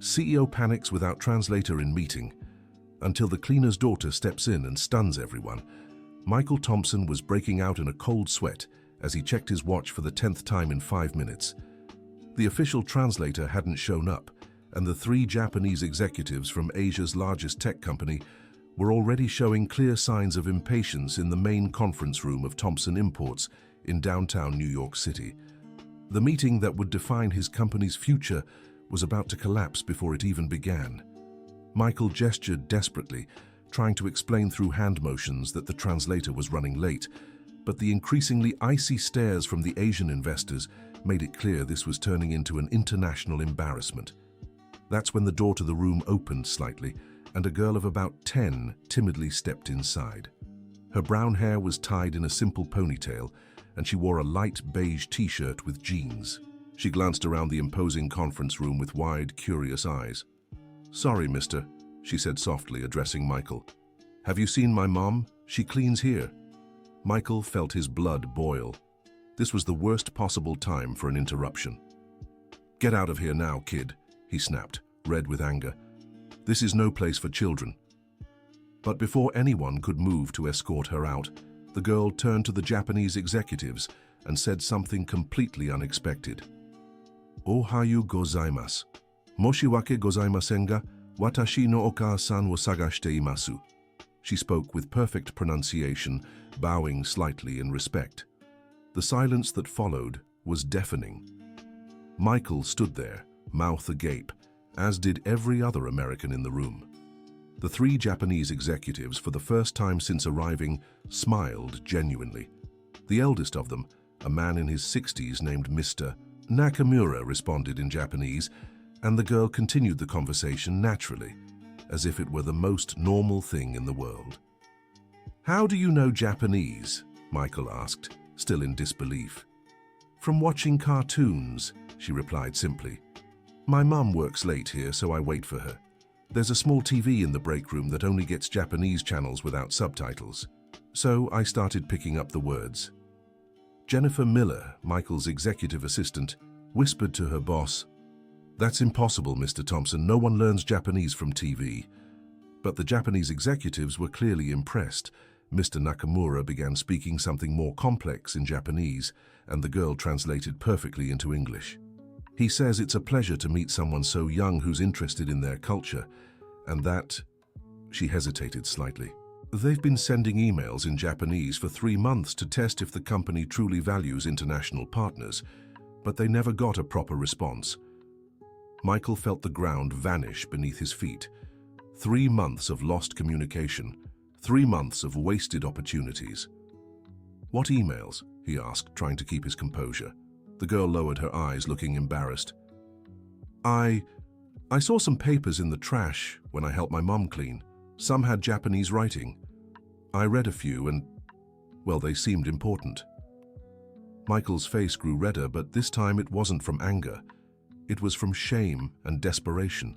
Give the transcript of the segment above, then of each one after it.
CEO panics without translator in meeting, until the cleaner's daughter steps in and stuns everyone. Michael Thompson was breaking out in a cold sweat as he checked his watch for the 10th time in 5 minutes. The official translator hadn't shown up, and the 3 Japanese executives from Asia's largest tech company were already showing clear signs of impatience in the main conference room of Thompson Imports in downtown New York City. The meeting that would define his company's future was about to collapse before it even began. Michael gestured desperately, trying to explain through hand motions that the translator was running late, but the increasingly icy stares from the Asian investors made it clear this was turning into an international embarrassment. That's when the door to the room opened slightly, and a girl of about 10 timidly stepped inside. Her brown hair was tied in a simple ponytail, and she wore a light beige t-shirt with jeans. She glanced around the imposing conference room with wide, curious eyes. "Sorry, mister," she said softly, addressing Michael. "Have you seen my mom? She cleans here." Michael felt his blood boil. This was the worst possible time for an interruption. "Get out of here now, kid," he snapped, red with anger. "This is no place for children." But before anyone could move to escort her out, the girl turned to the Japanese executives and said something completely unexpected. "Ohayo gozaimasu. Moshiwake gozaimasen ga, watashi no okaa-san wo sagashite imasu." She spoke with perfect pronunciation, bowing slightly in respect. The silence that followed was deafening. Michael stood there, mouth agape, as did every other American in the room. The 3 Japanese executives, for the first time since arriving, smiled genuinely. The eldest of them, a man in his 60s named Mr. Nakamura, responded in Japanese, and the girl continued the conversation naturally, as if it were the most normal thing in the world. "How do you know Japanese?" Michael asked, still in disbelief. "From watching cartoons," she replied simply. "My mum works late here, so I wait for her. There's a small TV in the break room that only gets Japanese channels without subtitles. So I started picking up the words." Jennifer Miller, Michael's executive assistant, whispered to her boss, "That's impossible, Mr. Thompson. No one learns Japanese from TV." But the Japanese executives were clearly impressed. Mr. Nakamura began speaking something more complex in Japanese, and the girl translated perfectly into English. "He says it's a pleasure to meet someone so young who's interested in their culture, and that..." She hesitated slightly. "They've been sending emails in Japanese for 3 months to test if the company truly values international partners, but they never got a proper response." Michael felt the ground vanish beneath his feet. 3 months of lost communication, 3 months of wasted opportunities. "What emails?" he asked, trying to keep his composure. The girl lowered her eyes, looking embarrassed. I saw some papers in the trash when I helped my mom clean. Some had Japanese writing. I read a few and, well, they seemed important." Michael's face grew redder, but this time it wasn't from anger. It was from shame and desperation.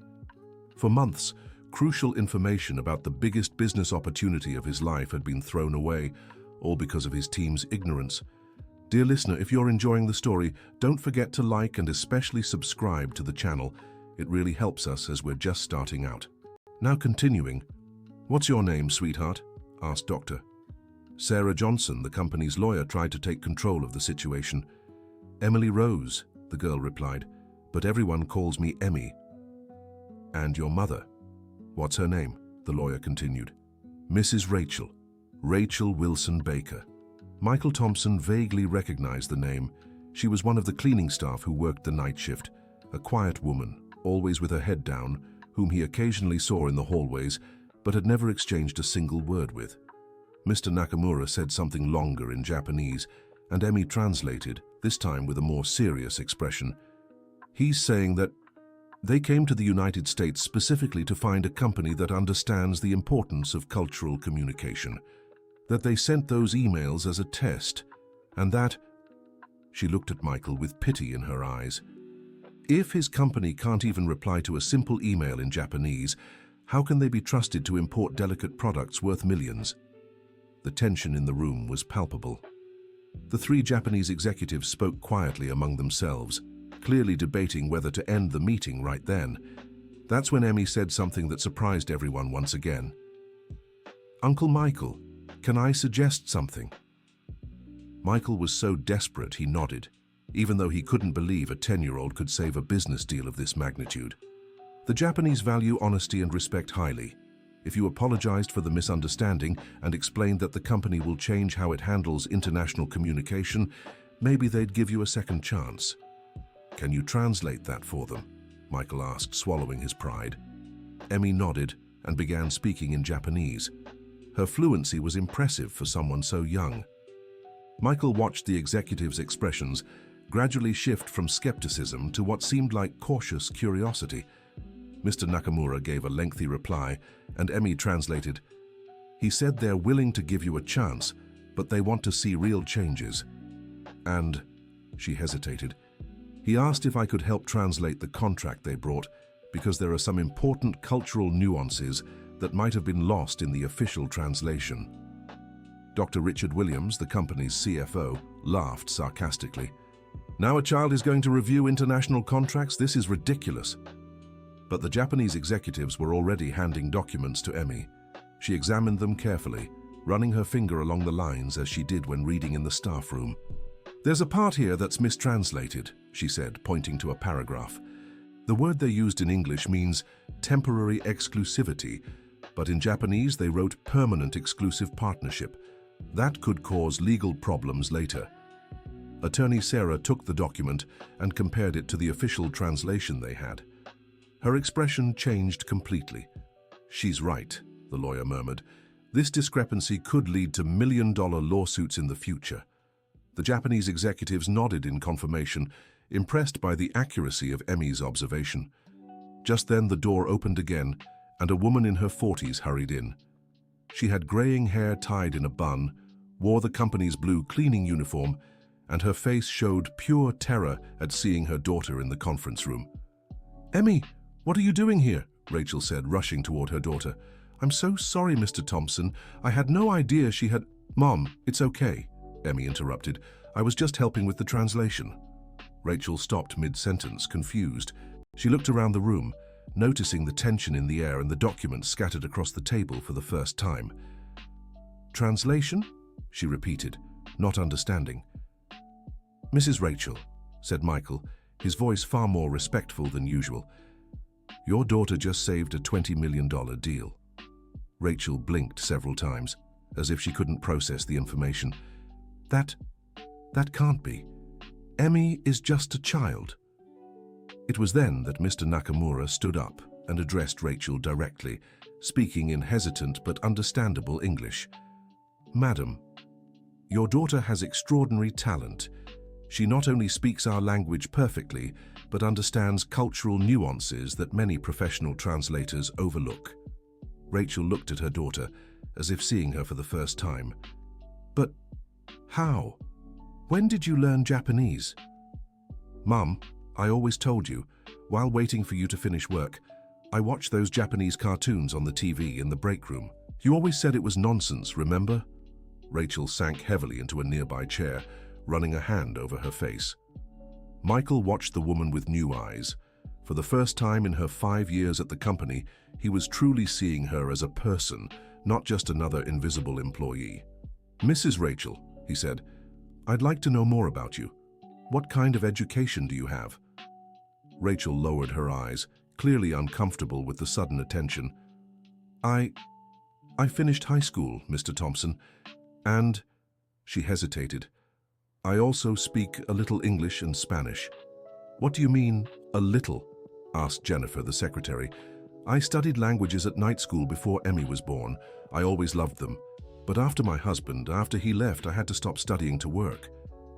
For months, crucial information about the biggest business opportunity of his life had been thrown away, all because of his team's ignorance. Dear listener, if you're enjoying the story, don't forget to like and especially subscribe to the channel. It really helps us as we're just starting out. Now continuing. "What's your name, sweetheart?" asked Dr. Sarah Johnson, the company's lawyer, tried to take control of the situation. "Emily Rose," the girl replied, "but everyone calls me Emmy." "And your mother? What's her name?" the lawyer continued. "Mrs. Rachel. Rachel Wilson Baker." Michael Thompson vaguely recognized the name. She was one of the cleaning staff who worked the night shift, a quiet woman, always with her head down, whom he occasionally saw in the hallways, but had never exchanged a single word with. Mr. Nakamura said something longer in Japanese, and Emmy translated, this time with a more serious expression. "He's saying that they came to the United States specifically to find a company that understands the importance of cultural communication, that they sent those emails as a test, and that..." She looked at Michael with pity in her eyes. If his company can't even reply to a simple email in Japanese, how can they be trusted to import delicate products worth millions? The tension in the room was palpable. The 3 Japanese executives spoke quietly among themselves, clearly debating whether to end the meeting right then. That's when Emmy said something that surprised everyone once again. "Uncle Michael, can I suggest something?" Michael was so desperate he nodded, even though he couldn't believe a 10-year-old could save a business deal of this magnitude. The Japanese value honesty and respect highly. If you apologized for the misunderstanding and explained that the company will change how it handles international communication, maybe they'd give you a second chance. "Can you translate that for them?" Michael asked, swallowing his pride. Emmy nodded and began speaking in Japanese. Her fluency was impressive for someone so young. Michael watched the executive's expressions gradually shift from skepticism to what seemed like cautious curiosity. Mr. Nakamura gave a lengthy reply, and Emmy translated, "He said they're willing to give you a chance, but they want to see real changes. And," she hesitated, "he asked if I could help translate the contract they brought, because there are some important cultural nuances that might have been lost in the official translation." Dr. Richard Williams, the company's CFO, laughed sarcastically. "Now a child is going to review international contracts? This is ridiculous." But the Japanese executives were already handing documents to Emmy. She examined them carefully, running her finger along the lines as she did when reading in the staff room. "There's a part here that's mistranslated," she said, pointing to a paragraph. "The word they used in English means temporary exclusivity, but in Japanese they wrote permanent exclusive partnership. That could cause legal problems later." Attorney Sarah took the document and compared it to the official translation they had. Her expression changed completely. "She's right," the lawyer murmured. "This discrepancy could lead to million-dollar lawsuits in the future." The Japanese executives nodded in confirmation, impressed by the accuracy of Emmy's observation. Just then the door opened again, and a woman in her 40s hurried in. She had graying hair tied in a bun, wore the company's blue cleaning uniform, and her face showed pure terror at seeing her daughter in the conference room. "Emmy, what are you doing here?" Rachel said, rushing toward her daughter. "I'm so sorry, Mr. Thompson. I had no idea she had—" "Mom, it's okay," Emmy interrupted. "I was just helping with the translation." Rachel stopped mid-sentence, confused. She looked around the room, noticing the tension in the air and the documents scattered across the table for the first time. "Translation?" she repeated, not understanding. "Mrs. Rachel," said Michael, his voice far more respectful than usual, "your daughter just saved a $20 million deal." Rachel blinked several times, as if she couldn't process the information. That can't be. Emmy is just a child." It was then that Mr. Nakamura stood up and addressed Rachel directly, speaking in hesitant but understandable English. "Madam, your daughter has extraordinary talent. She not only speaks our language perfectly, but understands cultural nuances that many professional translators overlook." Rachel looked at her daughter, as if seeing her for the first time. "But how? When did you learn Japanese?" "Mum, I always told you, while waiting for you to finish work, I watched those Japanese cartoons on the TV in the break room. You always said it was nonsense, remember?" Rachel sank heavily into a nearby chair, running a hand over her face. Michael watched the woman with new eyes. For the first time in her 5 years at the company, he was truly seeing her as a person, not just another invisible employee. "Mrs. Rachel," he said, "I'd like to know more about you. What kind of education do you have?" Rachel lowered her eyes, clearly uncomfortable with the sudden attention. I finished high school, Mr. Thompson, and," she hesitated, "I also speak a little English and Spanish." "What do you mean, a little?" asked Jennifer, the secretary. "I studied languages at night school before Emmy was born. I always loved them. But after my husband, after he left, I had to stop studying to work."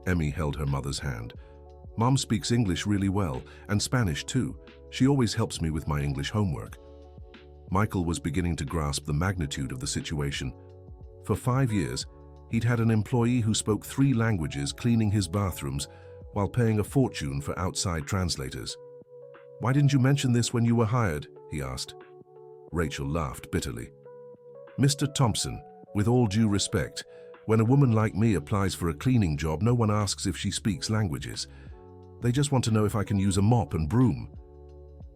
Emmy held her mother's hand. "Mom speaks English really well, and Spanish too. She always helps me with my English homework." Michael was beginning to grasp the magnitude of the situation. For 5 years, he'd had an employee who spoke 3 languages cleaning his bathrooms while paying a fortune for outside translators. "Why didn't you mention this when you were hired?" he asked. Rachel laughed bitterly. "Mr. Thompson, with all due respect, when a woman like me applies for a cleaning job, no one asks if she speaks languages. They just want to know if I can use a mop and broom."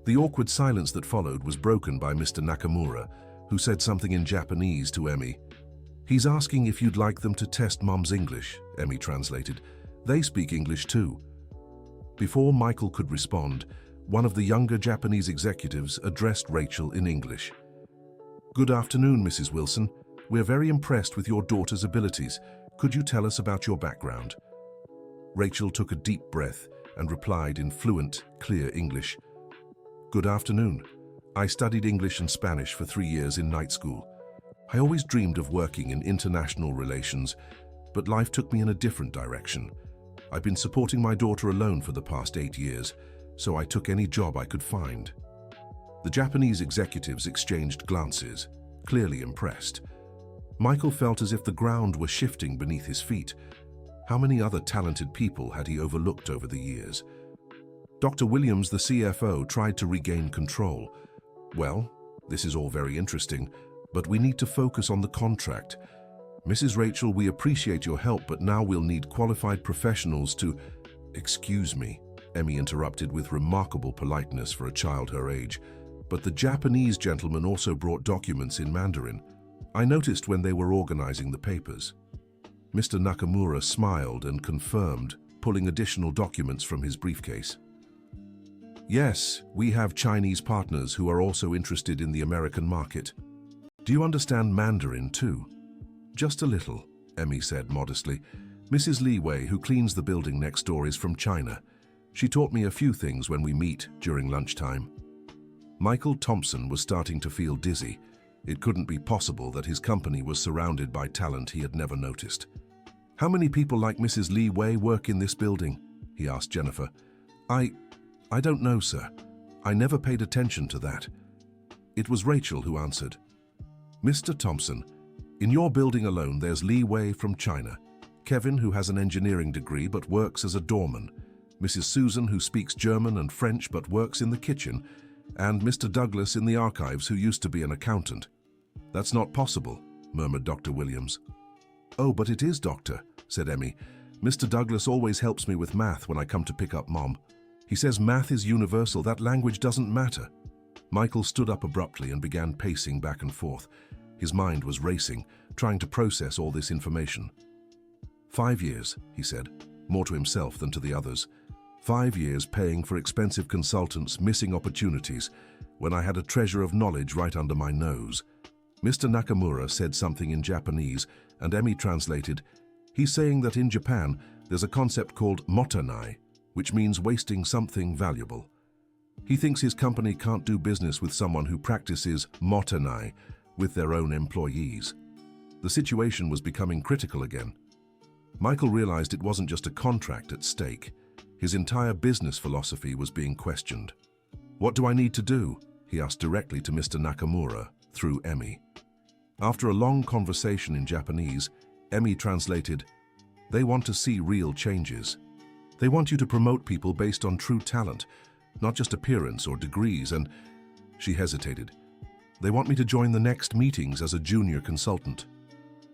The awkward silence that followed was broken by Mr. Nakamura, who said something in Japanese to Emmy. "He's asking if you'd like them to test Mom's English," Emmy translated. "They speak English too." Before Michael could respond, one of the younger Japanese executives addressed Rachel in English. "Good afternoon, Mrs. Wilson. We're very impressed with your daughter's abilities. Could you tell us about your background?" Rachel took a deep breath and replied in fluent, clear English. "Good afternoon. I studied English and Spanish for 3 years in night school. I always dreamed of working in international relations, but life took me in a different direction. I've been supporting my daughter alone for the past 8 years, so I took any job I could find." The Japanese executives exchanged glances, clearly impressed. Michael felt as if the ground were shifting beneath his feet. How many other talented people had he overlooked over the years? Dr. Williams, the CFO, tried to regain control. "Well, this is all very interesting, but we need to focus on the contract. Mrs. Rachel, we appreciate your help, but now we'll need qualified professionals to—" "Excuse me," Emmy interrupted with remarkable politeness for a child her age, "but the Japanese gentleman also brought documents in Mandarin. I noticed when they were organizing the papers." Mr. Nakamura smiled and confirmed, pulling additional documents from his briefcase. "Yes, we have Chinese partners who are also interested in the American market. Do you understand Mandarin too?" "Just a little," Emmy said modestly. "Mrs. Li Wei, who cleans the building next door, is from China. She taught me a few things when we meet during lunchtime." Michael Thompson was starting to feel dizzy. It couldn't be possible that his company was surrounded by talent he had never noticed. "How many people like Mrs. Li Wei work in this building?" he asked Jennifer. I don't know, sir. I never paid attention to that." It was Rachel who answered. "Mr. Thompson, in your building alone there's Li Wei from China, Kevin, who has an engineering degree but works as a doorman, Mrs. Susan, who speaks German and French but works in the kitchen, and Mr. Douglas in the archives, who used to be an accountant." "That's not possible," murmured Dr. Williams. "Oh, but it is, Doctor," said Emmy. "Mr. Douglas always helps me with math when I come to pick up Mom. He says math is universal, that language doesn't matter." Michael stood up abruptly and began pacing back and forth. His mind was racing, trying to process all this information. 5 years, he said, more to himself than to the others. 5 years paying for expensive consultants, missing opportunities, when I had a treasure of knowledge right under my nose. Mr. Nakamura said something in Japanese, and Emmy translated, "He's saying that in Japan, there's a concept called motenai, which means wasting something valuable. He thinks his company can't do business with someone who practices motenai with their own employees." The situation was becoming critical again. Michael realized it wasn't just a contract at stake. His entire business philosophy was being questioned. "What do I need to do?" he asked directly to Mr. Nakamura through Emmy. After a long conversation in Japanese, Emmy translated, "They want to see real changes. They want you to promote people based on true talent, not just appearance or degrees, and—" She hesitated. "They want me to join the next meetings as a junior consultant."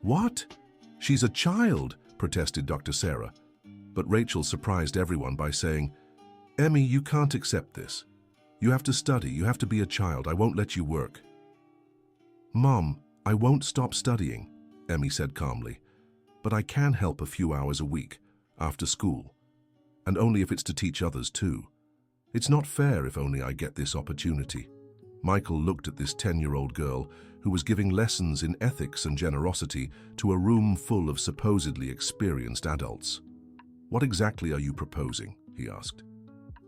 "What? She's a child," protested Dr. Sarah. But Rachel surprised everyone by saying, "Emmy, you can't accept this. You have to study, you have to be a child. I won't let you work." "Mom, I won't stop studying," Emmy said calmly. "But I can help a few hours a week, after school. And only if it's to teach others too. It's not fair if only I get this opportunity." Michael looked at this 10-year-old girl who was giving lessons in ethics and generosity to a room full of supposedly experienced adults. "What exactly are you proposing?" he asked.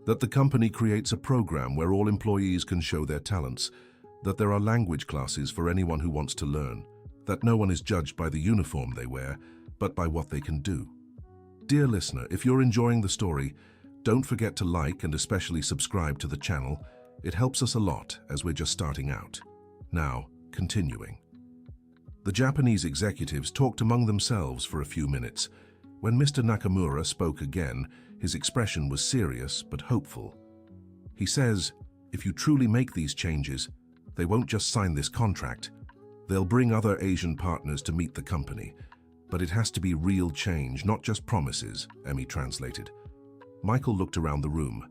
"That the company creates a program where all employees can show their talents, that there are language classes for anyone who wants to learn, that no one is judged by the uniform they wear, but by what they can do." Dear listener, if you're enjoying the story, don't forget to like and especially subscribe to the channel. It helps us a lot as we're just starting out. Now, continuing. The Japanese executives talked among themselves for a few minutes. When Mr. Nakamura spoke again, his expression was serious but hopeful. He says, "If you truly make these changes, they won't just sign this contract. They'll bring other Asian partners to meet the company. But it has to be real change, not just promises," Emmy translated. Michael looked around the room.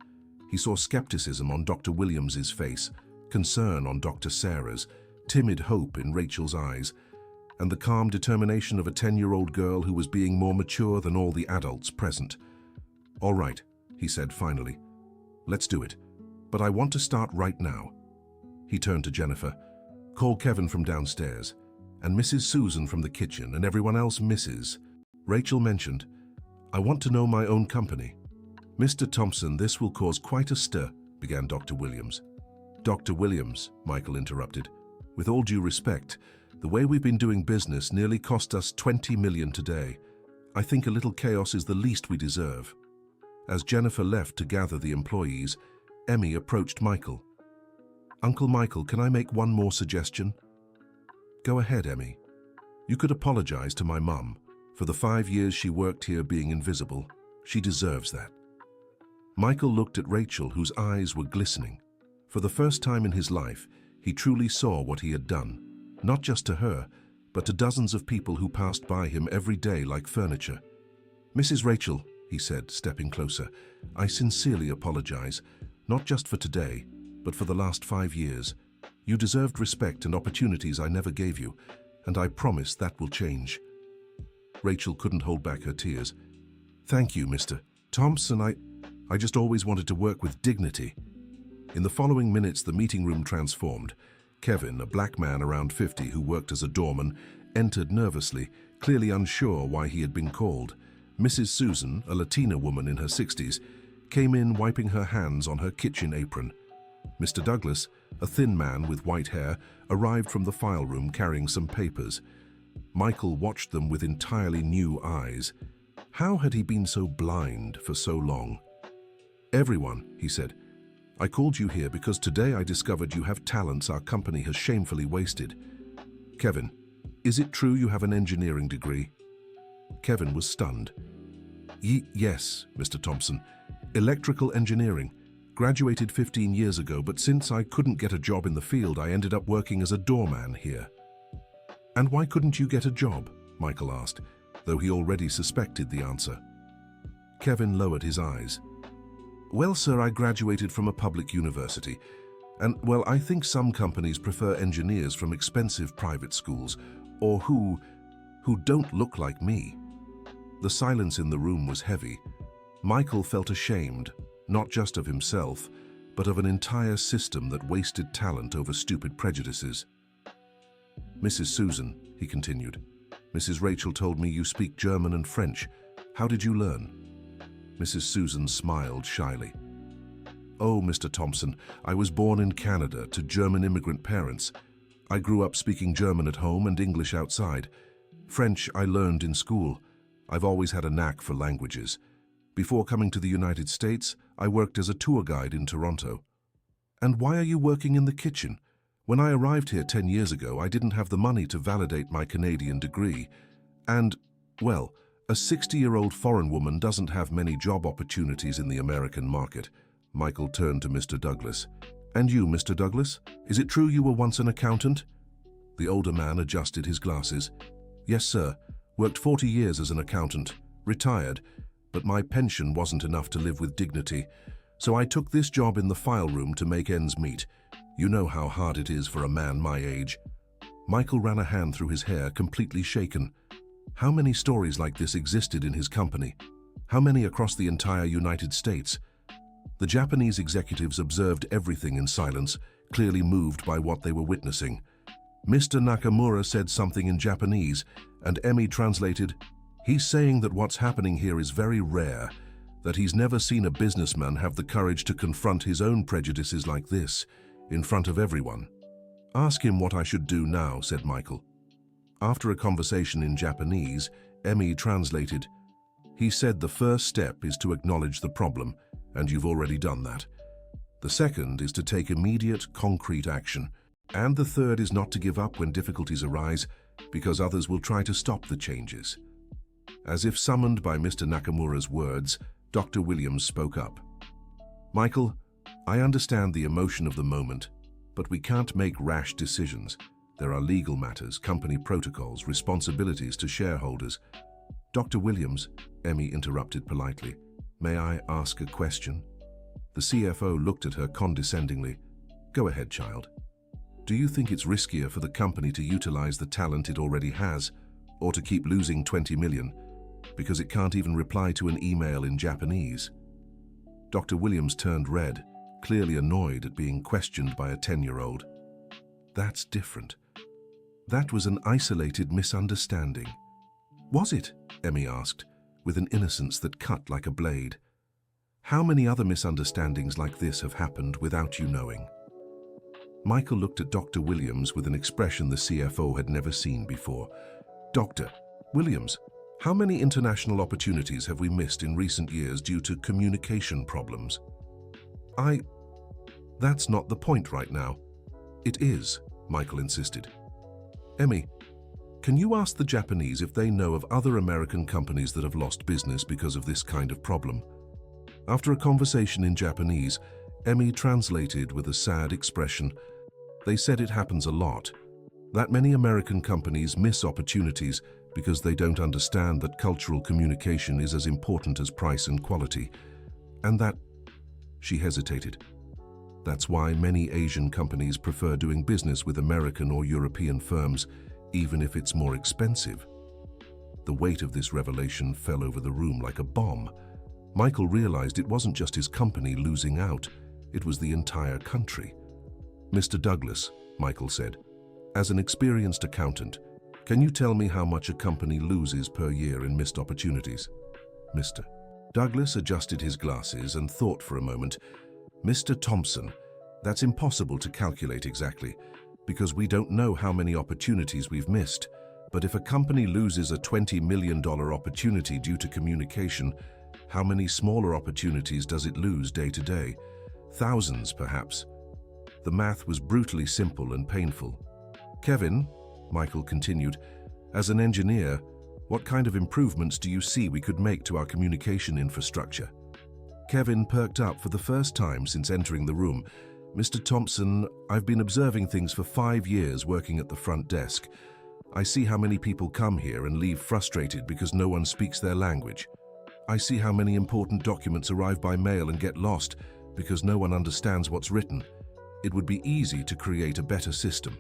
He saw skepticism on Dr. Williams's face, concern on Dr. Sarah's, timid hope in Rachel's eyes, and the calm determination of a 10-year-old girl who was being more mature than all the adults present. "All right," he said finally. "Let's do it. But I want to start right now." He turned to Jennifer. "Call Kevin from downstairs, and Mrs. Susan from the kitchen, and everyone else Mrs." Rachel mentioned, "I want to know my own company." "Mr. Thompson, this will cause quite a stir," began Dr. Williams. "Dr. Williams," Michael interrupted, "with all due respect, the way we've been doing business nearly cost us $20 million today. I think a little chaos is the least we deserve." As Jennifer left to gather the employees, Emmy approached Michael. "Uncle Michael, can I make one more suggestion?" "Go ahead, Emmy. You could apologize to my mum for the 5 years she worked here being invisible. She deserves that." Michael looked at Rachel, whose eyes were glistening. For the first time in his life, he truly saw what he had done, not just to her, but to dozens of people who passed by him every day like furniture. "Mrs. Rachel," he said, stepping closer, "I sincerely apologize, not just for today, but for the last 5 years. You deserved respect and opportunities I never gave you, and I promise that will change." Rachel couldn't hold back her tears. "Thank you, Mr. Thompson. I just always wanted to work with dignity." In the following minutes, the meeting room transformed. Kevin, a black man around 50 who worked as a doorman, entered nervously, clearly unsure why he had been called. Mrs. Susan, a Latina woman in her 60s, came in wiping her hands on her kitchen apron. Mr. Douglas, a thin man with white hair, arrived from the file room carrying some papers. Michael watched them with entirely new eyes. How had he been so blind for so long? "Everyone," he said, "I called you here because today I discovered you have talents our company has shamefully wasted. Kevin, is it true you have an engineering degree?" Kevin was stunned. Yes, Mr. Thompson. Electrical engineering. Graduated 15 years ago, but since I couldn't get a job in the field, I ended up working as a doorman here." "And why couldn't you get a job?" Michael asked, though he already suspected the answer. Kevin lowered his eyes. "Well, sir, I graduated from a public university, and, well, I think some companies prefer engineers from expensive private schools, or who don't look like me." The silence in the room was heavy. Michael felt ashamed, not just of himself, but of an entire system that wasted talent over stupid prejudices. "Mrs. Susan," he continued, "Mrs. Rachel told me you speak German and French. How did you learn?" Mrs. Susan smiled shyly. "Oh, Mr. Thompson, I was born in Canada to German immigrant parents. I grew up speaking German at home and English outside. French I learned in school. I've always had a knack for languages. Before coming to the United States, I worked as a tour guide in Toronto." "And why are you working in the kitchen? When I arrived here 10 years ago, I didn't have the money to validate my Canadian degree. And, well, a 60-year-old foreign woman doesn't have many job opportunities in the American market." Michael turned to Mr. Douglas. "And you, Mr. Douglas, is it true you were once an accountant?" The older man adjusted his glasses. "Yes, sir. Worked 40 years as an accountant. Retired. But my pension wasn't enough to live with dignity. So I took this job in the file room to make ends meet. You know how hard it is for a man my age." Michael ran a hand through his hair, completely shaken. How many stories like this existed in his company? How many across the entire United States? The Japanese executives observed everything in silence, clearly moved by what they were witnessing. Mr. Nakamura said something in Japanese, and Emmy translated, "He's saying that what's happening here is very rare, that he's never seen a businessman have the courage to confront his own prejudices like this, in front of everyone." "Ask him what I should do now," said Michael. After a conversation in Japanese, Emmy translated, "He said the first step is to acknowledge the problem, and you've already done that. The second is to take immediate, concrete action. And the third is not to give up when difficulties arise, because others will try to stop the changes." As if summoned by Mr. Nakamura's words, Dr. Williams spoke up. "Michael, I understand the emotion of the moment, but we can't make rash decisions. There are legal matters, company protocols, responsibilities to shareholders." "Dr. Williams," Emmy interrupted politely, "may I ask a question?" The CFO looked at her condescendingly. Go ahead, child. Do you think it's riskier for the company to utilize the talent it already has, or to keep losing 20 million, because it can't even reply to an email in Japanese? Dr. Williams turned red, clearly annoyed at being questioned by a 10-year-old. That's different. That was an isolated misunderstanding. Was it? Emmy asked, with an innocence that cut like a blade. How many other misunderstandings like this have happened without you knowing? Michael looked at Dr. Williams with an expression the CFO had never seen before. Dr. Williams, how many international opportunities have we missed in recent years due to communication problems? That's not the point right now. It is, Michael insisted. Emmy, can you ask the Japanese if they know of other American companies that have lost business because of this kind of problem? After a conversation in Japanese, Emmy translated with a sad expression. They said it happens a lot. That many American companies miss opportunities because they don't understand that cultural communication is as important as price and quality. And that... She hesitated. That's why many Asian companies prefer doing business with American or European firms, even if it's more expensive. The weight of this revelation fell over the room like a bomb. Michael realized it wasn't just his company losing out, it was the entire country. Mr. Douglas, Michael said, as an experienced accountant, can you tell me how much a company loses per year in missed opportunities? Mr. Douglas adjusted his glasses and thought for a moment. Mr. Thompson, that's impossible to calculate exactly, because we don't know how many opportunities we've missed. But if a company loses a $20 million opportunity due to communication, how many smaller opportunities does it lose day to day? Thousands, perhaps. The math was brutally simple and painful. Kevin, Michael continued, as an engineer, what kind of improvements do you see we could make to our communication infrastructure? Kevin perked up for the first time since entering the room. Mr. Thompson, I've been observing things for 5 years working at the front desk. I see how many people come here and leave frustrated because no one speaks their language. I see how many important documents arrive by mail and get lost because no one understands what's written. It would be easy to create a better system.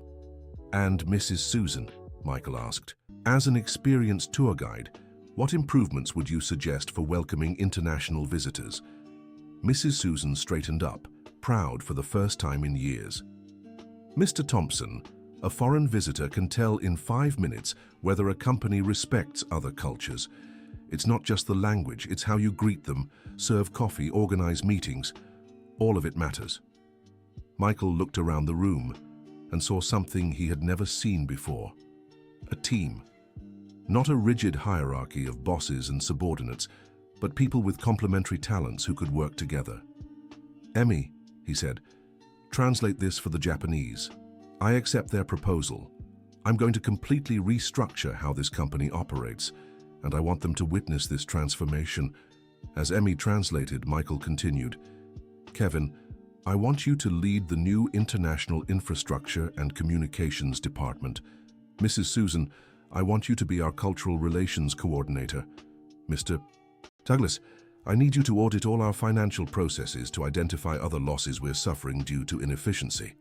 And Mrs. Susan, Michael asked, as an experienced tour guide, what improvements would you suggest for welcoming international visitors? Mrs. Susan straightened up, proud for the first time in years. Mr. Thompson, a foreign visitor can tell in 5 minutes whether a company respects other cultures. It's not just the language, it's how you greet them, serve coffee, organize meetings. All of it matters. Michael looked around the room and saw something he had never seen before. A team. Not a rigid hierarchy of bosses and subordinates, but people with complementary talents who could work together. Emmy, he said, translate this for the Japanese. I accept their proposal. I'm going to completely restructure how this company operates, and I want them to witness this transformation. As Emmy translated, Michael continued, Kevin, I want you to lead the new International Infrastructure and Communications Department. Mrs. Susan, I want you to be our Cultural Relations Coordinator. Mr. Douglas, I need you to audit all our financial processes to identify other losses we're suffering due to inefficiency.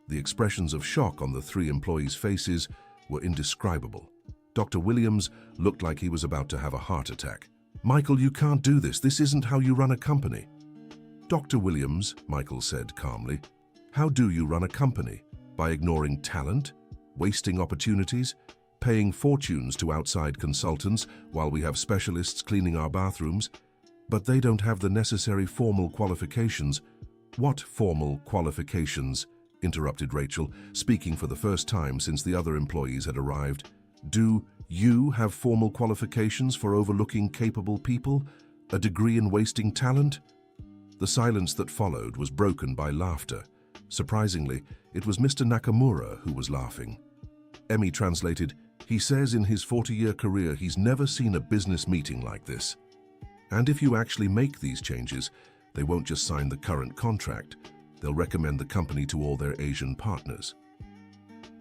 The expressions of shock on the 3 employees' faces were indescribable. Dr. Williams looked like he was about to have a heart attack. Michael, you can't do this. This isn't how you run a company. Dr. Williams, Michael said calmly, how do you run a company? By ignoring talent? Wasting opportunities? Paying fortunes to outside consultants while we have specialists cleaning our bathrooms? But they don't have the necessary formal qualifications. What formal qualifications? Interrupted Rachel, speaking for the first time since the other employees had arrived. Do you have formal qualifications for overlooking capable people? A degree in wasting talent? The silence that followed was broken by laughter. Surprisingly, it was Mr. Nakamura who was laughing. Emmy translated, he says in his 40-year career he's never seen a business meeting like this. And if you actually make these changes, they won't just sign the current contract. They'll recommend the company to all their Asian partners.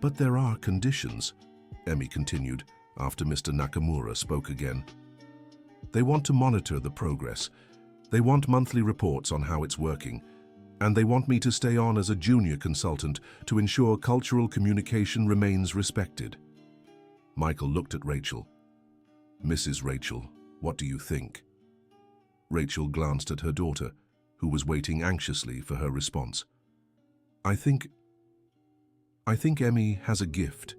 But there are conditions, Emmy continued after Mr. Nakamura spoke again. They want to monitor the progress. They want monthly reports on how it's working, and they want me to stay on as a junior consultant to ensure cultural communication remains respected. Michael looked at Rachel. Mrs. Rachel, what do you think? Rachel glanced at her daughter, who was waiting anxiously for her response. I think Emmy has a gift,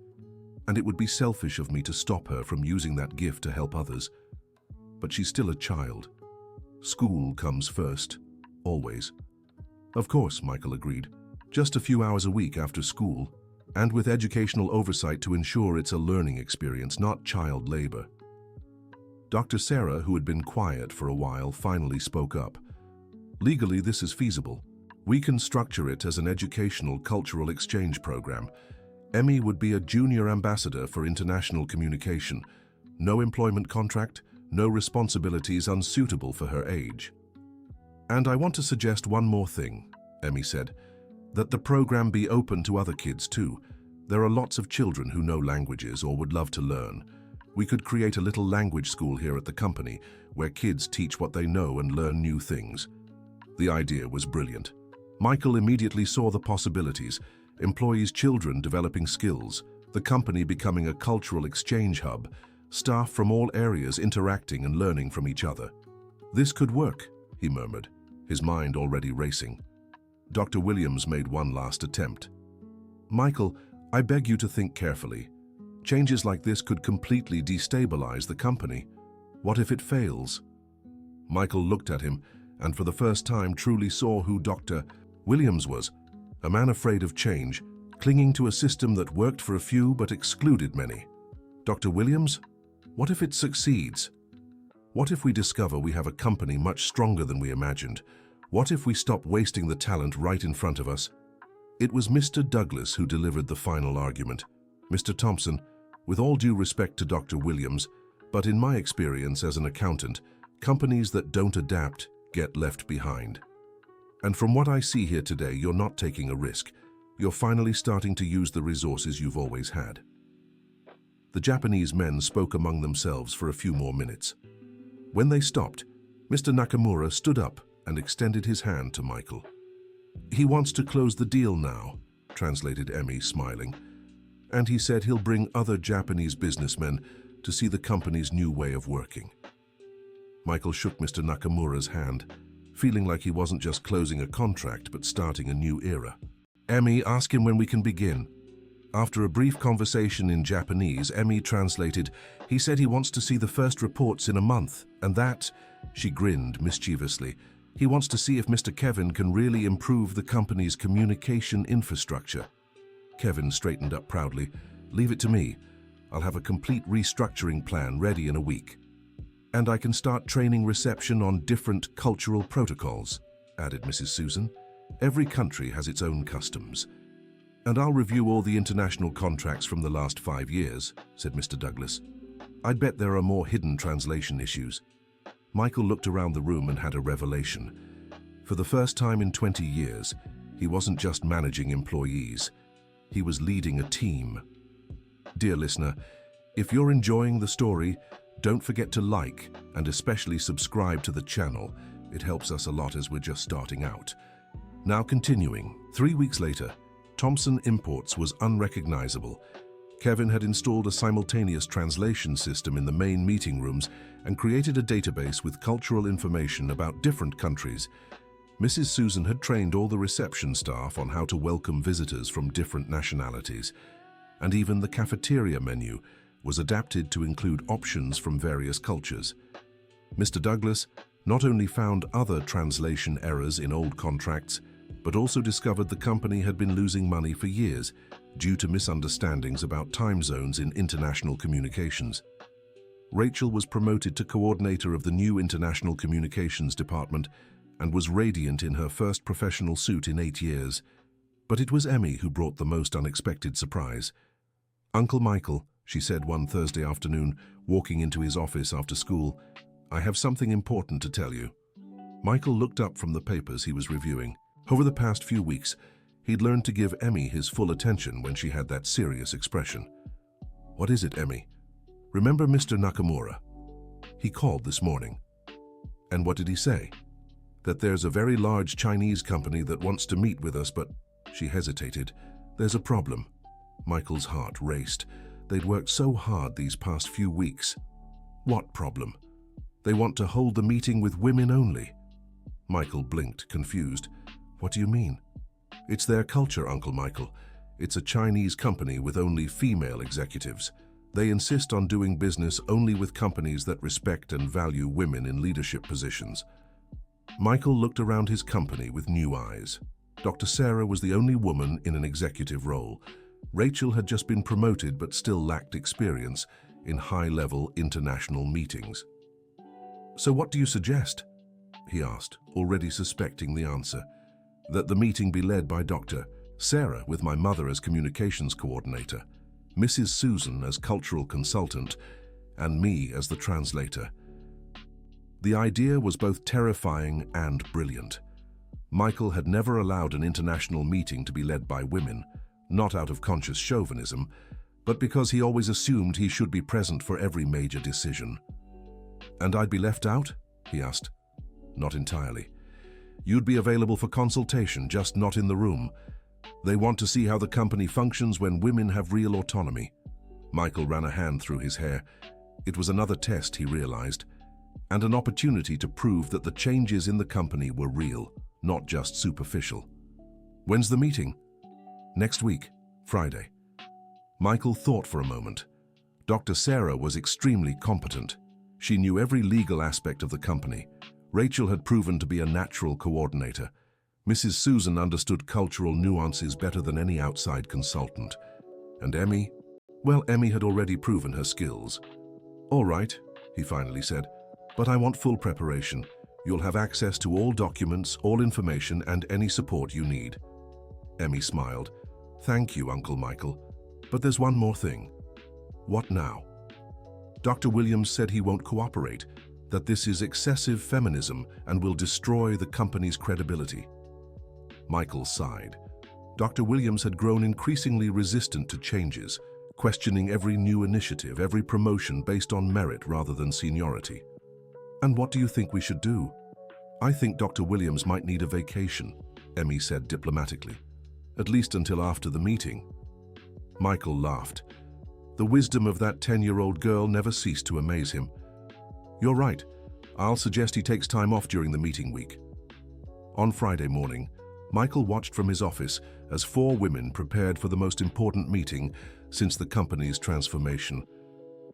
and it would be selfish of me to stop her from using that gift to help others. But she's still a child. School comes first, always. Of course, Michael agreed. Just a few hours a week after school, and with educational oversight to ensure it's a learning experience, not child labor. Dr. Sarah, who had been quiet for a while, finally spoke up. Legally, this is feasible. We can structure it as an educational cultural exchange program. Emmy would be a junior ambassador for international communication. No employment contract, no responsibilities unsuitable for her age. And I want to suggest one more thing, Emmy said, that the program be open to other kids too. There are lots of children who know languages or would love to learn. We could create a little language school here at the company where kids teach what they know and learn new things. The idea was brilliant. Michael immediately saw the possibilities, employees' children developing skills, the company becoming a cultural exchange hub, staff from all areas interacting and learning from each other. This could work, he murmured, his mind already racing. Dr. Williams made one last attempt. Michael, I beg you to think carefully. Changes like this could completely destabilize the company. What if it fails? Michael looked at him and for the first time truly saw who Dr. Williams was, a man afraid of change, clinging to a system that worked for a few but excluded many. Dr. Williams, what if it succeeds? What if we discover we have a company much stronger than we imagined? What if we stop wasting the talent right in front of us? It was Mr. Douglas who delivered the final argument. Mr. Thompson, with all due respect to Dr. Williams, but in my experience as an accountant, companies that don't adapt get left behind. And from what I see here today, you're not taking a risk. You're finally starting to use the resources you've always had. The Japanese men spoke among themselves for a few more minutes. When they stopped, Mr. Nakamura stood up and extended his hand to Michael. He wants to close the deal now, translated Emmy, smiling. And he said he'll bring other Japanese businessmen to see the company's new way of working. Michael shook Mr. Nakamura's hand, feeling like he wasn't just closing a contract but starting a new era. Emmy, ask him when we can begin. After a brief conversation in Japanese, Emmy translated, he said he wants to see the first reports in a month, and that, she grinned mischievously, he wants to see if Mr. Kevin can really improve the company's communication infrastructure. Kevin straightened up proudly. Leave it to me. I'll have a complete restructuring plan ready in a week. And I can start training reception on different cultural protocols, added Mrs. Susan. Every country has its own customs. And I'll review all the international contracts from the last 5 years, said Mr. Douglas. I'd bet there are more hidden translation issues. Michael looked around the room and had a revelation. For the first time in 20 years, he wasn't just managing employees. He was leading a team. Dear listener, if you're enjoying the story, don't forget to like and especially subscribe to the channel. It helps us a lot as we're just starting out. Now continuing, 3 weeks later, Thompson Imports was unrecognizable. Kevin had installed a simultaneous translation system in the main meeting rooms and created a database with cultural information about different countries. Mrs. Susan had trained all the reception staff on how to welcome visitors from different nationalities, and even the cafeteria menu was adapted to include options from various cultures. Mr. Douglas not only found other translation errors in old contracts, but also discovered the company had been losing money for years due to misunderstandings about time zones in international communications. Rachel was promoted to coordinator of the new International Communications Department and was radiant in her first professional suit in 8 years. But it was Emmy who brought the most unexpected surprise. Uncle Michael, she said one Thursday afternoon, walking into his office after school, I have something important to tell you. Michael looked up from the papers he was reviewing. Over the past few weeks, he'd learned to give Emmy his full attention when she had that serious expression. What is it, Emmy? Remember Mr. Nakamura? He called this morning. And what did he say? that there's a very large Chinese company that wants to meet with us, but she hesitated. There's a problem. Michael's heart raced. They'd worked so hard these past few weeks. What problem? They want to hold the meeting with women only. Michael blinked, confused. What do you mean? It's their culture, Uncle Michael. It's a Chinese company with only female executives. They insist on doing business only with companies that respect and value women in leadership positions. Michael looked around his company with new eyes. Dr. Sarah was the only woman in an executive role. Rachel had just been promoted but still lacked experience in high-level international meetings. So what do you suggest? He asked, already suspecting the answer. That the meeting be led by Dr. Sarah, with my mother as communications coordinator, Mrs. Susan as cultural consultant, and me as the translator. The idea was both terrifying and brilliant. Michael had never allowed an international meeting to be led by women, not out of conscious chauvinism, but because he always assumed he should be present for every major decision. And I'd be left out? He asked. Not entirely. You'd be available for consultation, just not in the room. They want to see how the company functions when women have real autonomy. Michael ran a hand through his hair. It was another test, he realized, and an opportunity to prove that the changes in the company were real, not just superficial. When's the meeting? Next week, Friday. Michael thought for a moment. Dr. Sarah was extremely competent. She knew every legal aspect of the company. Rachel had proven to be a natural coordinator. Mrs. Susan understood cultural nuances better than any outside consultant. And Emmy? Well, Emmy had already proven her skills. All right, he finally said, but I want full preparation. You'll have access to all documents, all information, and any support you need. Emmy smiled. Thank you, Uncle Michael. But there's one more thing. What now? Dr. Williams said he won't cooperate, that this is excessive feminism and will destroy the company's credibility. Michael sighed. Dr. Williams had grown increasingly resistant to changes, questioning every new initiative, every promotion based on merit rather than seniority. And what do you think we should do? I think Dr. Williams might need a vacation, Emmy said diplomatically. At least until after the meeting. Michael laughed. The wisdom of that 10-year-old girl never ceased to amaze him. You're right. I'll suggest he takes time off during the meeting week. On Friday morning, Michael watched from his office as 4 women prepared for the most important meeting since the company's transformation.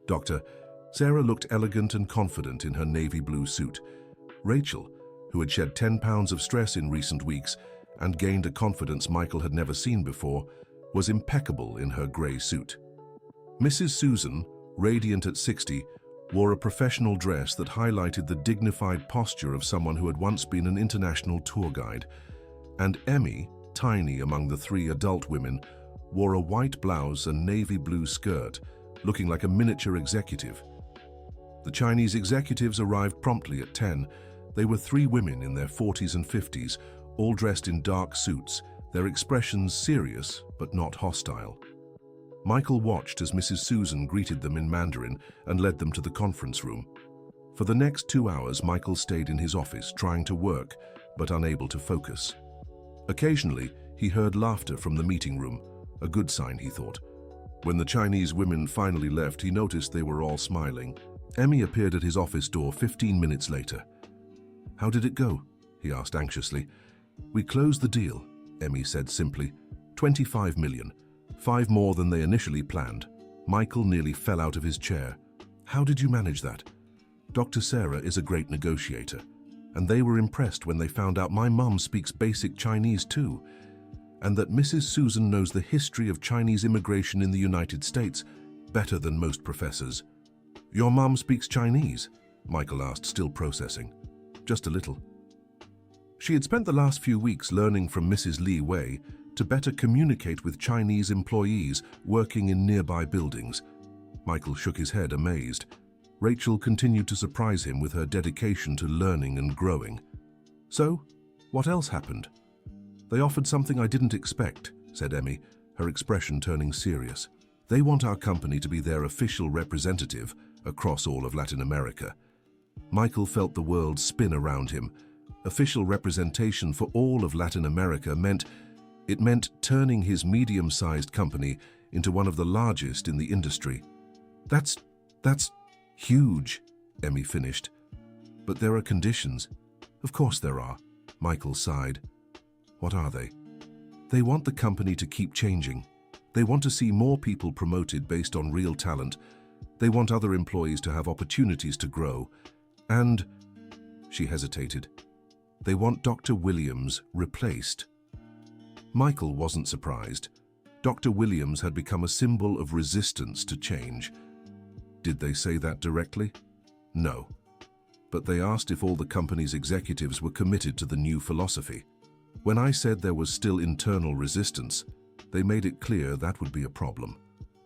Dr. Sarah looked elegant and confident in her navy blue suit. Rachel, who had shed 10 pounds of stress in recent weeks and gained a confidence Michael had never seen before, was impeccable in her grey suit. Mrs. Susan, radiant at 60, wore a professional dress that highlighted the dignified posture of someone who had once been an international tour guide. And Emmy, tiny among the 3 adult women, wore a white blouse and navy blue skirt, looking like a miniature executive. The Chinese executives arrived promptly at 10. They were 3 women in their 40s and 50s, all dressed in dark suits, their expressions serious but not hostile. Michael watched as Mrs. Susan greeted them in Mandarin and led them to the conference room. For the next 2 hours, Michael stayed in his office, trying to work, but unable to focus. Occasionally, he heard laughter from the meeting room, a good sign, he thought. When the Chinese women finally left, he noticed they were all smiling. Emmy appeared at his office door 15 minutes later. How did it go? He asked anxiously. We closed the deal, Emmy said simply. 25 million. 5 more than they initially planned. Michael nearly fell out of his chair. How did you manage that? Dr. Sarah is a great negotiator, and they were impressed when they found out my mum speaks basic Chinese too, and that Mrs. Susan knows the history of Chinese immigration in the United States better than most professors. Your mum speaks Chinese? Michael asked, still processing. Just a little. She had spent the last few weeks learning from Mrs. Li Wei to better communicate with Chinese employees working in nearby buildings. Michael shook his head, amazed. Rachel continued to surprise him with her dedication to learning and growing. So, what else happened? They offered something I didn't expect, said Emmy, her expression turning serious. They want our company to be their official representative across all of Latin America. Michael felt the world spin around him. Official representation for all of Latin America meant turning his medium-sized company into one of the largest in the industry. That's huge, Emmy finished. But there are conditions. Of course there are, Michael sighed. What are they? They want the company to keep changing. They want to see more people promoted based on real talent. They want other employees to have opportunities to grow. And, she hesitated, they want Dr. Williams replaced. Michael wasn't surprised. Dr. Williams had become a symbol of resistance to change. Did they say that directly? No. But they asked if all the company's executives were committed to the new philosophy. When I said there was still internal resistance, they made it clear that would be a problem.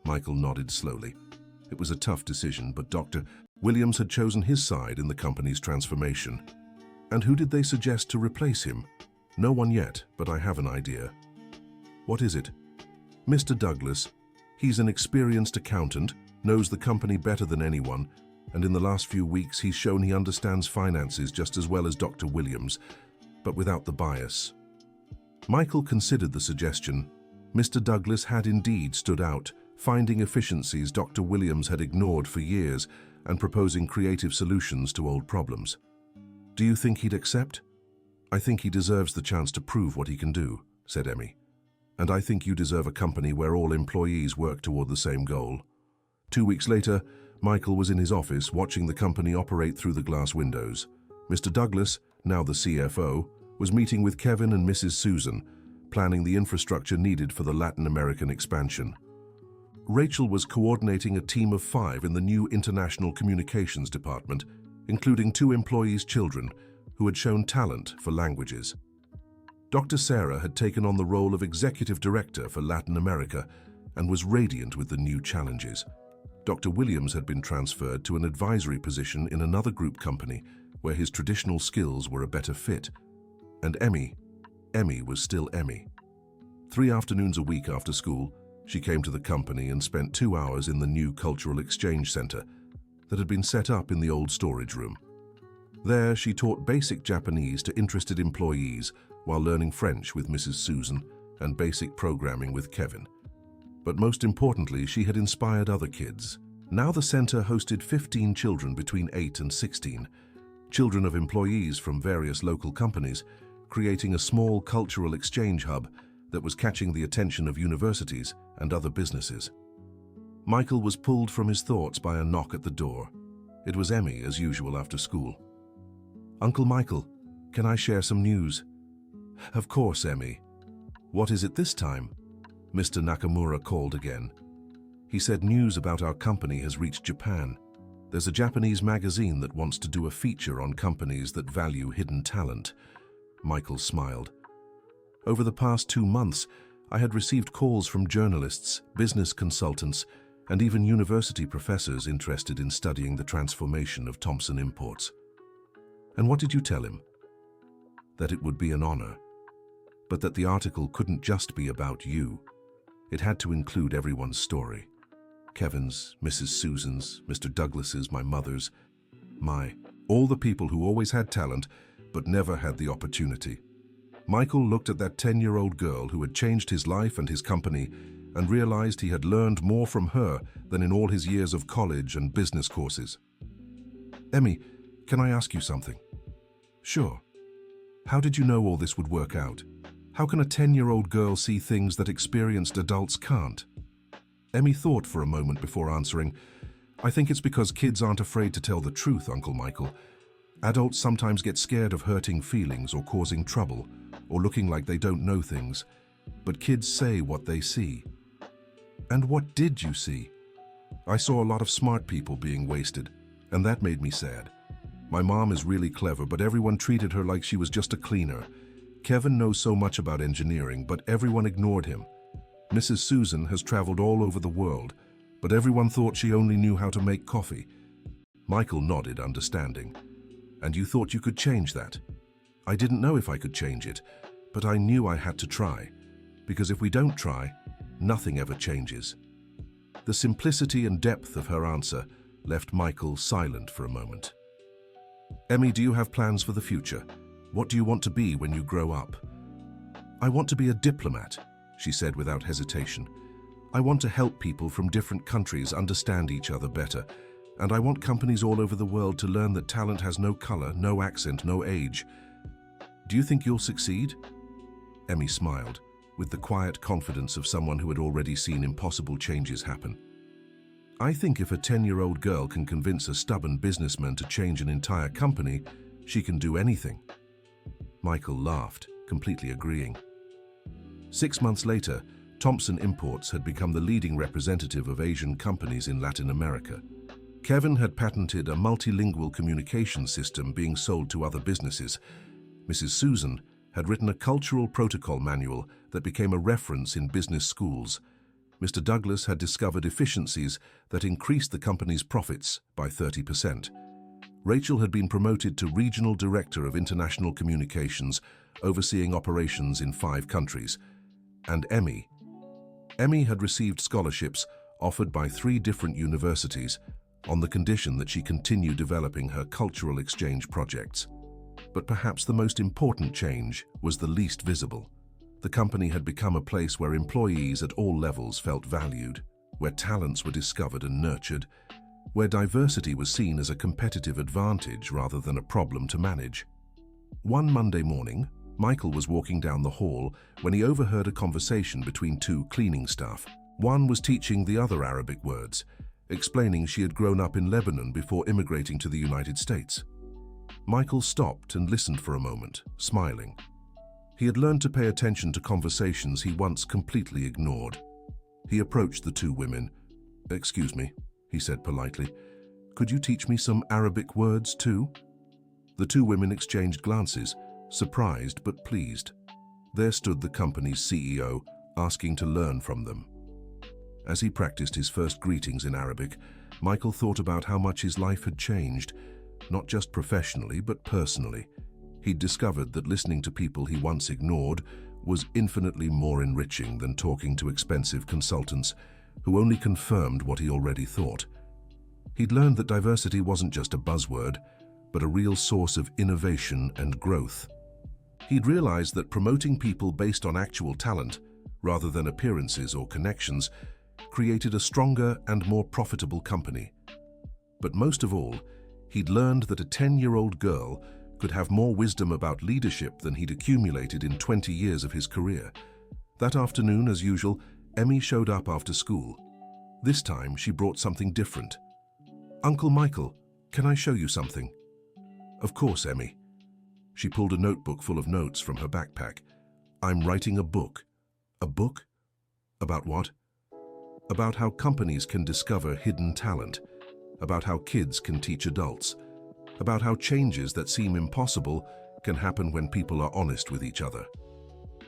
Michael nodded slowly. It was a tough decision, but Dr. Williams had chosen his side in the company's transformation. And who did they suggest to replace him? No one yet, but I have an idea. What is it? Mr. Douglas. He's an experienced accountant, knows the company better than anyone, and in the last few weeks he's shown he understands finances just as well as Dr. Williams, but without the bias. Michael considered the suggestion. Mr. Douglas had indeed stood out, finding efficiencies Dr. Williams had ignored for years and proposing creative solutions to old problems. Do you think he'd accept? I think he deserves the chance to prove what he can do, said Emmy. And I think you deserve a company where all employees work toward the same goal. 2 weeks later, Michael was in his office watching the company operate through the glass windows. Mr. Douglas, now the CFO, was meeting with Kevin and Mrs. Susan, planning the infrastructure needed for the Latin American expansion. Rachel was coordinating a team of 5 in the new International Communications Department, including 2 employees' children who had shown talent for languages. Dr. Sarah had taken on the role of Executive Director for Latin America and was radiant with the new challenges. Dr. Williams had been transferred to an advisory position in another group company where his traditional skills were a better fit. And Emmy was still Emmy. 3 afternoons a week after school, she came to the company and spent 2 hours in the new Cultural Exchange Center that had been set up in the old storage room. There, she taught basic Japanese to interested employees while learning French with Mrs. Susan and basic programming with Kevin. But most importantly, she had inspired other kids. Now the center hosted 15 children between 8 and 16, children of employees from various local companies, creating a small cultural exchange hub that was catching the attention of universities and other businesses. Michael was pulled from his thoughts by a knock at the door. It was Emmy, as usual, after school. "Uncle Michael, can I share some news?" "Of course, Emmy. What is it this time?" Mr. Nakamura called again. He said news about our company has reached Japan. There's a Japanese magazine that wants to do a feature on companies that value hidden talent. Michael smiled. Over the past 2 months, I had received calls from journalists, business consultants, and even university professors interested in studying the transformation of Thompson Imports. And what did you tell him? That it would be an honor, but that the article couldn't just be about you. It had to include everyone's story. Kevin's, Mrs. Susan's, Mr. Douglas's, my mother's, all the people who always had talent but never had the opportunity. Michael looked at that 10-year-old girl who had changed his life and his company and realized he had learned more from her than in all his years of college and business courses. "Emmy, can I ask you something?" "Sure. How did you know all this would work out? How can a 10-year-old girl see things that experienced adults can't?" Emmy thought for a moment before answering. "I think it's because kids aren't afraid to tell the truth, Uncle Michael. Adults sometimes get scared of hurting feelings or causing trouble, or looking like they don't know things. But kids say what they see." "And what did you see?" "I saw a lot of smart people being wasted, and that made me sad. My mom is really clever, but everyone treated her like she was just a cleaner. Kevin knows so much about engineering, but everyone ignored him. Mrs. Susan has traveled all over the world, but everyone thought she only knew how to make coffee." Michael nodded, understanding. "And you thought you could change that?" "I didn't know if I could change it, but I knew I had to try, because if we don't try, nothing ever changes." The simplicity and depth of her answer left Michael silent for a moment. "Emmy, do you have plans for the future? "What do you want to be when you grow up?" "I want to be a diplomat," she said without hesitation. "I want to help people from different countries understand each other better, and I want companies all over the world to learn that talent has no color, no accent, no age. Do you think you'll succeed?" Emmy smiled, with the quiet confidence of someone who had already seen impossible changes happen. "I think if a 10-year-old girl can convince a stubborn businessman to change an entire company, she can do anything." Michael laughed, completely agreeing. 6 months later, Thompson Imports had become the leading representative of Asian companies in Latin America. Kevin had patented a multilingual communication system being sold to other businesses. Mrs. Susan had written a cultural protocol manual that became a reference in business schools. Mr. Douglas had discovered efficiencies that increased the company's profits by 30%. Rachel had been promoted to Regional Director of International Communications, overseeing operations in 5 countries. And Emmy had received scholarships offered by 3 different universities on the condition that she continue developing her cultural exchange projects. But perhaps the most important change was the least visible. The company had become a place where employees at all levels felt valued, where talents were discovered and nurtured, where diversity was seen as a competitive advantage rather than a problem to manage. One Monday morning, Michael was walking down the hall when he overheard a conversation between 2 cleaning staff. One was teaching the other Arabic words, explaining she had grown up in Lebanon before immigrating to the United States. Michael stopped and listened for a moment, smiling. He had learned to pay attention to conversations he once completely ignored. He approached the 2 women. "Excuse me," he said politely. "Could you teach me some Arabic words too?" The 2 women exchanged glances, surprised but pleased. There stood the company's CEO, asking to learn from them. As he practiced his first greetings in Arabic, Michael thought about how much his life had changed, not just professionally but personally. He'd discovered that listening to people he once ignored was infinitely more enriching than talking to expensive consultants who only confirmed what he already thought. He'd learned that diversity wasn't just a buzzword, but a real source of innovation and growth. He'd realized that promoting people based on actual talent, rather than appearances or connections, created a stronger and more profitable company. But most of all, he'd learned that a 10-year-old girl could have more wisdom about leadership than he'd accumulated in 20 years of his career. That afternoon, as usual, Emmy showed up after school. This time, she brought something different. "Uncle Michael, can I show you something?" "Of course, Emmy." She pulled a notebook full of notes from her backpack. "I'm writing a book." "A book? About what?" "About how companies can discover hidden talent, about how kids can teach adults, about how changes that seem impossible can happen when people are honest with each other."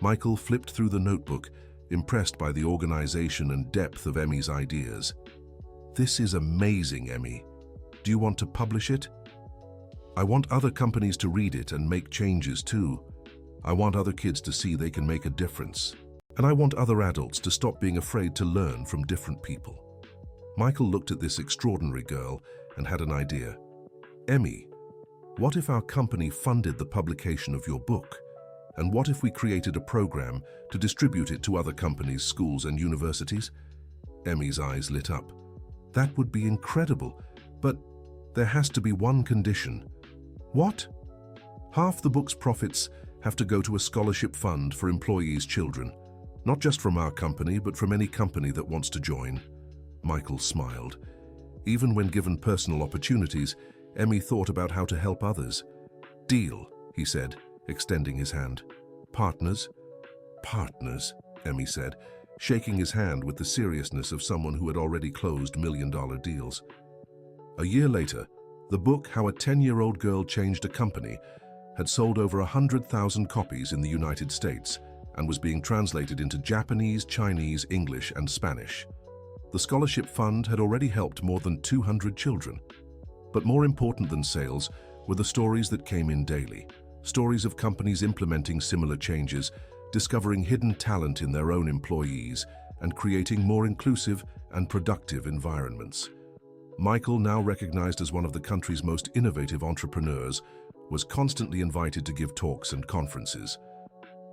Michael flipped through the notebook, impressed by the organization and depth of Emmy's ideas. "This is amazing, Emmy. Do you want to publish it?" "I want other companies to read it and make changes too. I want other kids to see they can make a difference. And I want other adults to stop being afraid to learn from different people." Michael looked at this extraordinary girl and had an idea. "Emmy, what if our company funded the publication of your book? And what if we created a program to distribute it to other companies, schools, and universities?" Emmy's eyes lit up. "That would be incredible, but there has to be one condition." "What?" "Half the book's profits have to go to a scholarship fund for employees' children. Not just from our company, but from any company that wants to join." Michael smiled. Even when given personal opportunities, Emmy thought about how to help others. "Deal," he said, extending his hand. "Partners?" "Partners," Emmy said, shaking his hand with the seriousness of someone who had already closed million-dollar deals. A year later, the book How a 10-Year-Old Girl Changed a Company had sold over 100,000 copies in the United States and was being translated into Japanese, Chinese, English, and Spanish. The scholarship fund had already helped more than 200 children. But more important than sales were the stories that came in daily. Stories of companies implementing similar changes, discovering hidden talent in their own employees, and creating more inclusive and productive environments. Michael, now recognized as one of the country's most innovative entrepreneurs, was constantly invited to give talks and conferences.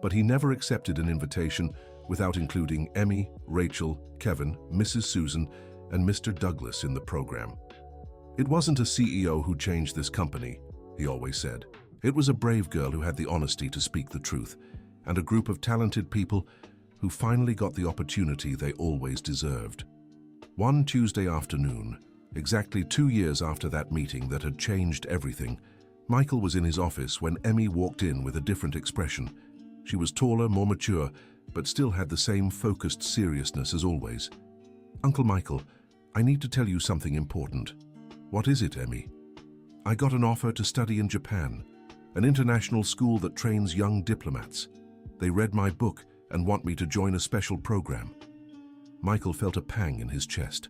But he never accepted an invitation without including Emmy, Rachel, Kevin, Mrs. Susan, and Mr. Douglas in the program. It wasn't a CEO who changed this company, he always said. It was a brave girl who had the honesty to speak the truth, and a group of talented people who finally got the opportunity they always deserved. One Tuesday afternoon, exactly 2 years after that meeting that had changed everything, Michael was in his office when Emmy walked in with a different expression. She was taller, more mature, but still had the same focused seriousness as always. "Uncle Michael, I need to tell you something important." "What is it, Emmy?" "I got an offer to study in Japan, an international school that trains young diplomats. They read my book and want me to join a special program." Michael felt a pang in his chest.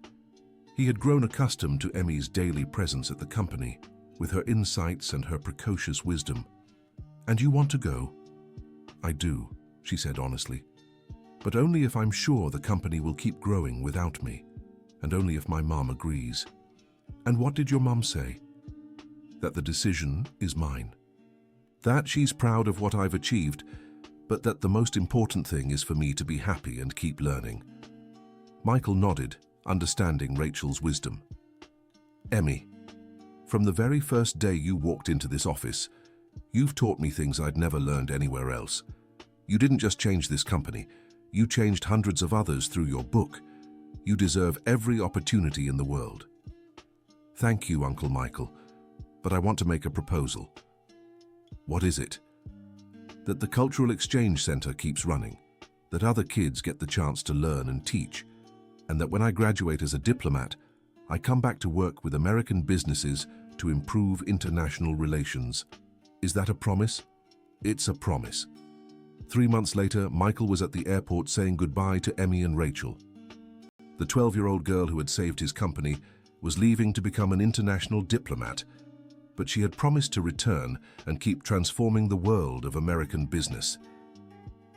He had grown accustomed to Emmy's daily presence at the company, with her insights and her precocious wisdom. "And you want to go?" "I do," she said honestly. "But only if I'm sure the company will keep growing without me, and only if my mom agrees." "And what did your mom say?" "That the decision is mine. That she's proud of what I've achieved, but that the most important thing is for me to be happy and keep learning." Michael nodded, understanding Rachel's wisdom. "Emmy, from the very first day you walked into this office, you've taught me things I'd never learned anywhere else. You didn't just change this company, you changed hundreds of others through your book. You deserve every opportunity in the world." "Thank you, Uncle Michael, but I want to make a proposal." "What is it?" "That the Cultural Exchange Center keeps running, that other kids get the chance to learn and teach, and that when I graduate as a diplomat, I come back to work with American businesses to improve international relations. Is that a promise?" "It's a promise." 3 months later, Michael was at the airport saying goodbye to Emmy and Rachel. The 12-year-old girl who had saved his company was leaving to become an international diplomat, but she had promised to return and keep transforming the world of American business.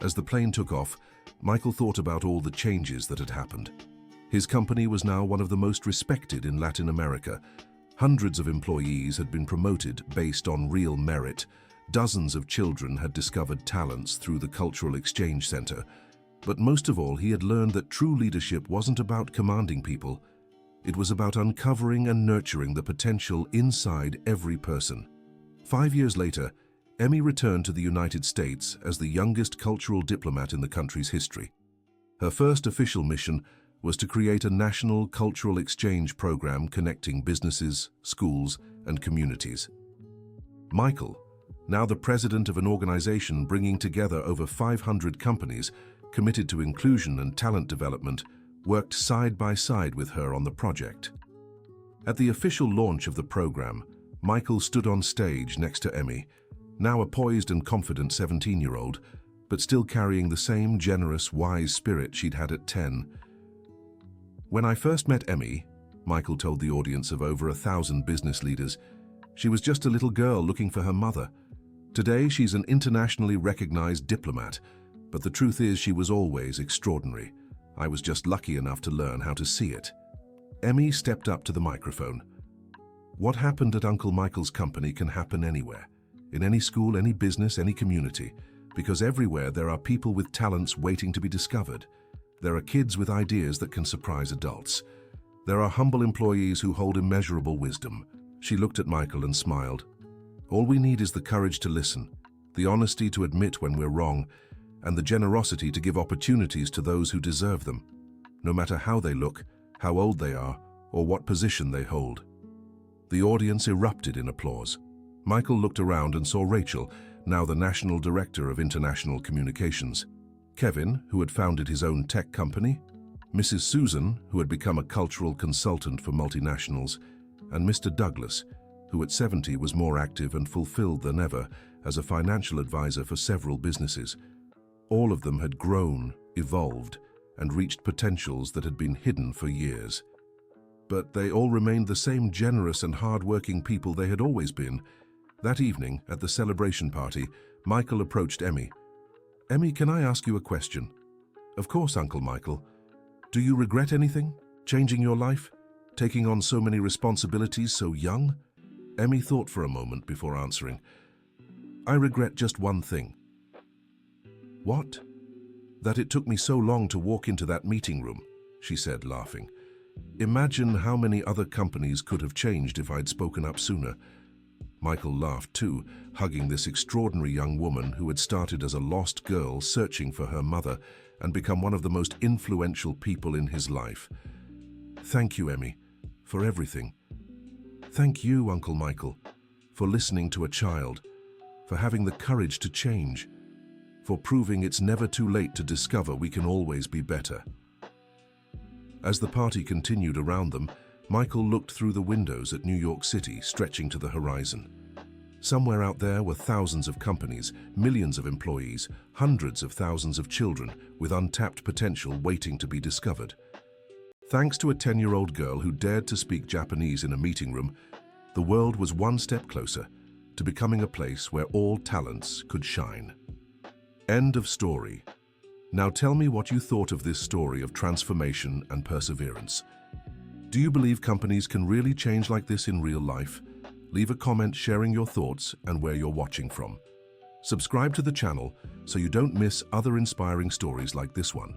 As the plane took off, Michael thought about all the changes that had happened. His company was now one of the most respected in Latin America. Hundreds of employees had been promoted based on real merit. Dozens of children had discovered talents through the Cultural Exchange Center. But most of all, he had learned that true leadership wasn't about commanding people. It was about uncovering and nurturing the potential inside every person. 5 years later, Emmy returned to the United States as the youngest cultural diplomat in the country's history. Her first official mission was to create a national cultural exchange program connecting businesses, schools, and communities. Michael, now the president of an organization bringing together over 500 companies committed to inclusion and talent development, worked side by side with her on the project. At the official launch of the program, Michael stood on stage next to Emmy, now a poised and confident 17-year-old, but still carrying the same generous, wise spirit she'd had at 10. "When I first met Emmy," Michael told the audience of over 1,000 business leaders, "she was just a little girl looking for her mother. Today, she's an internationally recognized diplomat, but the truth is she was always extraordinary. I was just lucky enough to learn how to see it." Emmy stepped up to the microphone. "What happened at Uncle Michael's company can happen anywhere, in any school, any business, any community, because everywhere there are people with talents waiting to be discovered. There are kids with ideas that can surprise adults. There are humble employees who hold immeasurable wisdom." She looked at Michael and smiled. "All we need is the courage to listen, the honesty to admit when we're wrong, and the generosity to give opportunities to those who deserve them, no matter how they look, how old they are, or what position they hold." The audience erupted in applause. Michael looked around and saw Rachel, now the National Director of International Communications, Kevin, who had founded his own tech company, Mrs. Susan, who had become a cultural consultant for multinationals, and Mr. Douglas, who at 70 was more active and fulfilled than ever as a financial advisor for several businesses. All of them had grown, evolved, and reached potentials that had been hidden for years. But they all remained the same generous and hard-working people they had always been. That evening, at the celebration party, Michael approached Emmy. "Emmy, can I ask you a question?" "Of course, Uncle Michael. Do you regret anything? Changing your life? Taking on so many responsibilities so young?" Emmy thought for a moment before answering. I regret just one thing. What? That it took me so long to walk into that meeting room, she said, laughing. Imagine how many other companies could have changed if I'd spoken up sooner. Michael laughed too, hugging this extraordinary young woman who had started as a lost girl searching for her mother and become one of the most influential people in his life. Thank you, Emmy, for everything. Thank you, Uncle Michael, for listening to a child, for having the courage to change, for proving it's never too late to discover we can always be better. As the party continued around them, Michael looked through the windows at New York City stretching to the horizon. Somewhere out there were thousands of companies, millions of employees, hundreds of thousands of children with untapped potential waiting to be discovered. Thanks to a 10-year-old girl who dared to speak Japanese in a meeting room, the world was one step closer to becoming a place where all talents could shine. End of story. Now tell me what you thought of this story of transformation and perseverance. Do you believe companies can really change like this in real life? Leave a comment sharing your thoughts and where you're watching from. Subscribe to the channel so you don't miss other inspiring stories like this one.